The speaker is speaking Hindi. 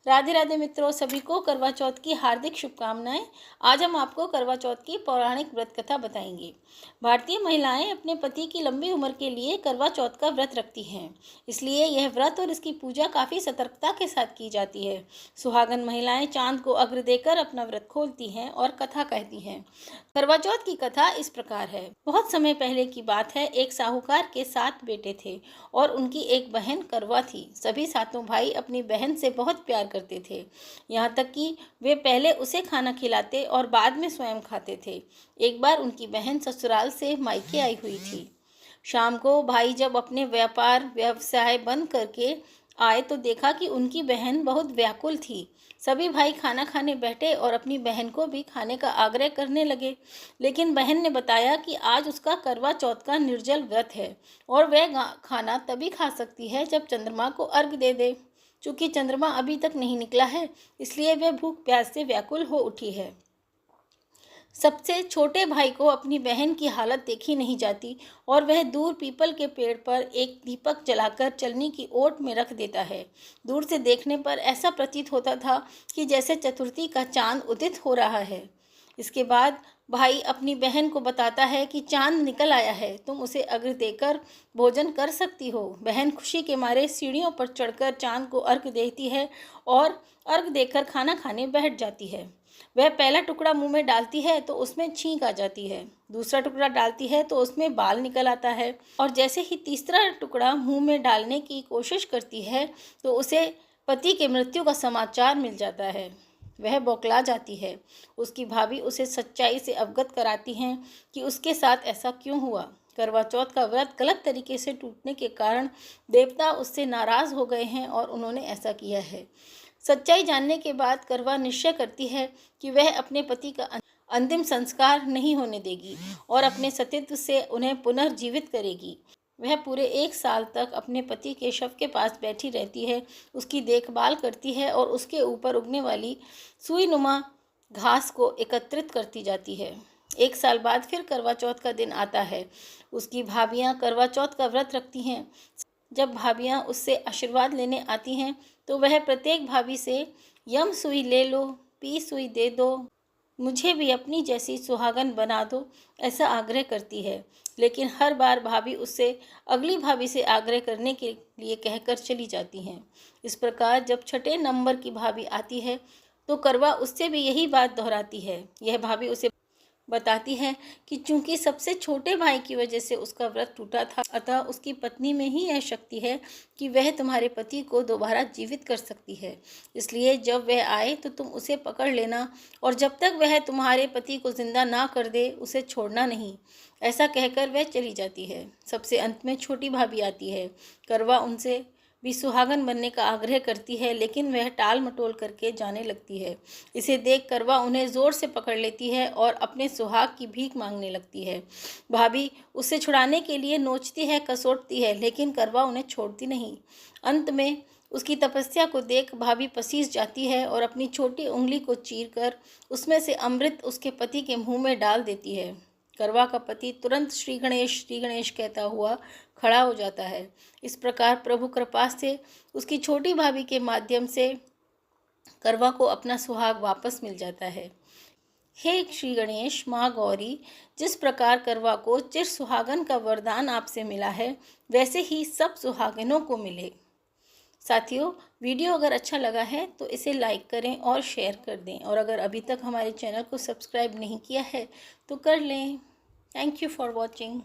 राधे राधे मित्रों, सभी को करवा चौथ की हार्दिक शुभकामनाएं। आज हम आपको करवा चौथ की पौराणिक व्रत कथा बताएंगे। भारतीय महिलाएं अपने पति की लंबी उम्र के लिए करवा चौथ का व्रत रखती हैं। इसलिए यह व्रत और इसकी पूजा काफ़ी सतर्कता के साथ की जाती है। सुहागन महिलाएं चांद को अग्र देकर अपना व्रत खोलती हैं और कथा कहती हैं। करवा चौथ की कथा इस प्रकार है। बहुत समय पहले की बात है। एक साहूकार के 7 बेटे थे और उनकी एक बहन करवा थी। सभी सातों भाई अपनी बहन से बहुत प्यार करते थे, यहाँ तक कि वे पहले उसे खाना खिलाते और बाद में स्वयं खाते थे। एक बार उनकी बहन ससुराल से मायके आई हुई थी। शाम को भाई जब अपने व्यवसाय बंद करके आए तो देखा कि उनकी बहन बहुत व्याकुल थी। सभी भाई खाना खाने बैठे और अपनी बहन को भी खाने का आग्रह करने लगे, लेकिन बहन ने बताया कि आज उसका करवा चौथ का निर्जल व्रत है और वह खाना तभी खा सकती है जब चंद्रमा को अर्घ दे दे। चूँकि चंद्रमा अभी तक नहीं निकला है, इसलिए वह भूख प्यास से व्याकुल हो उठी है। सबसे छोटे भाई को अपनी बहन की हालत देखी नहीं जाती और वह दूर पीपल के पेड़ पर एक दीपक जलाकर चलनी की ओट में रख देता है। दूर से देखने पर ऐसा प्रतीत होता था कि जैसे चतुर्थी का चांद उदित हो रहा है। इसके बाद भाई अपनी बहन को बताता है कि चांद निकल आया है, तुम उसे अर्घ देकर भोजन कर सकती हो। बहन खुशी के मारे सीढ़ियों पर चढ़कर चांद को अर्घ देती है और अर्घ देकर खाना खाने बैठ जाती है। वह पहला टुकड़ा मुंह में डालती है तो उसमें छींक आ जाती है, दूसरा टुकड़ा डालती है तो उसमें बाल निकल आता है और जैसे ही तीसरा टुकड़ा मुंह में डालने की कोशिश करती है तो उसे पति के मृत्यु का समाचार मिल जाता है। वह बौखला जाती है। उसकी भाभी उसे सच्चाई से अवगत कराती हैं कि उसके साथ ऐसा क्यों हुआ। करवा चौथ का व्रत गलत तरीके से टूटने के कारण देवता उससे नाराज़ हो गए हैं और उन्होंने ऐसा किया है। सच्चाई जानने के बाद करवा निश्चय करती है कि वह अपने पति का अंतिम संस्कार नहीं होने देगी और अपने सतीत्व से उन्हें पुनर्जीवित करेगी। वह पूरे 1 साल तक अपने पति के शव के पास बैठी रहती है, उसकी देखभाल करती है और उसके ऊपर उगने वाली सुईनुमा घास को एकत्रित करती जाती है। 1 साल बाद फिर करवा चौथ का दिन आता है। उसकी भाभियाँ करवा चौथ का व्रत रखती हैं। जब भाभियाँ उससे आशीर्वाद लेने आती हैं तो वह प्रत्येक भाभी से यम सुई ले लो, पी सुई दे दो, मुझे भी अपनी जैसी सुहागन बना दो, ऐसा आग्रह करती है। लेकिन हर बार भाभी उससे अगली भाभी से आग्रह करने के लिए कहकर चली जाती हैं। इस प्रकार जब छठे नंबर की भाभी आती है तो करवा उससे भी यही बात दोहराती है। यह भाभी उसे बताती है कि चूंकि सबसे छोटे भाई की वजह से उसका व्रत टूटा था, अतः उसकी पत्नी में ही यह शक्ति है कि वह तुम्हारे पति को दोबारा जीवित कर सकती है। इसलिए जब वह आए तो तुम उसे पकड़ लेना और जब तक वह तुम्हारे पति को जिंदा ना कर दे उसे छोड़ना नहीं। ऐसा कहकर वह चली जाती है। सबसे अंत में छोटी भाभी आती है। करवा उनसे भी सुहागन बनने का आग्रह करती है, लेकिन वह टाल मटोल करके जाने लगती है। इसे देख करवा उन्हें ज़ोर से पकड़ लेती है और अपने सुहाग की भीख मांगने लगती है। भाभी उसे छुड़ाने के लिए नोचती है, कसोटती है, लेकिन करवा उन्हें छोड़ती नहीं। अंत में उसकी तपस्या को देख भाभी पसीज जाती है और अपनी छोटी उंगली को चीरकर उसमें से अमृत उसके पति के मुंह में डाल देती है। करवा का पति तुरंत श्री गणेश कहता हुआ खड़ा हो जाता है। इस प्रकार प्रभु कृपा से उसकी छोटी भाभी के माध्यम से करवा को अपना सुहाग वापस मिल जाता है। हे श्री गणेश, माँ गौरी, जिस प्रकार करवा को चिर सुहागन का वरदान आपसे मिला है, वैसे ही सब सुहागनों को मिले। साथियों, वीडियो अगर अच्छा लगा है तो इसे लाइक करें और शेयर कर दें, और अगर अभी तक हमारे चैनल को सब्सक्राइब नहीं किया है तो कर लें। Thank you for watching.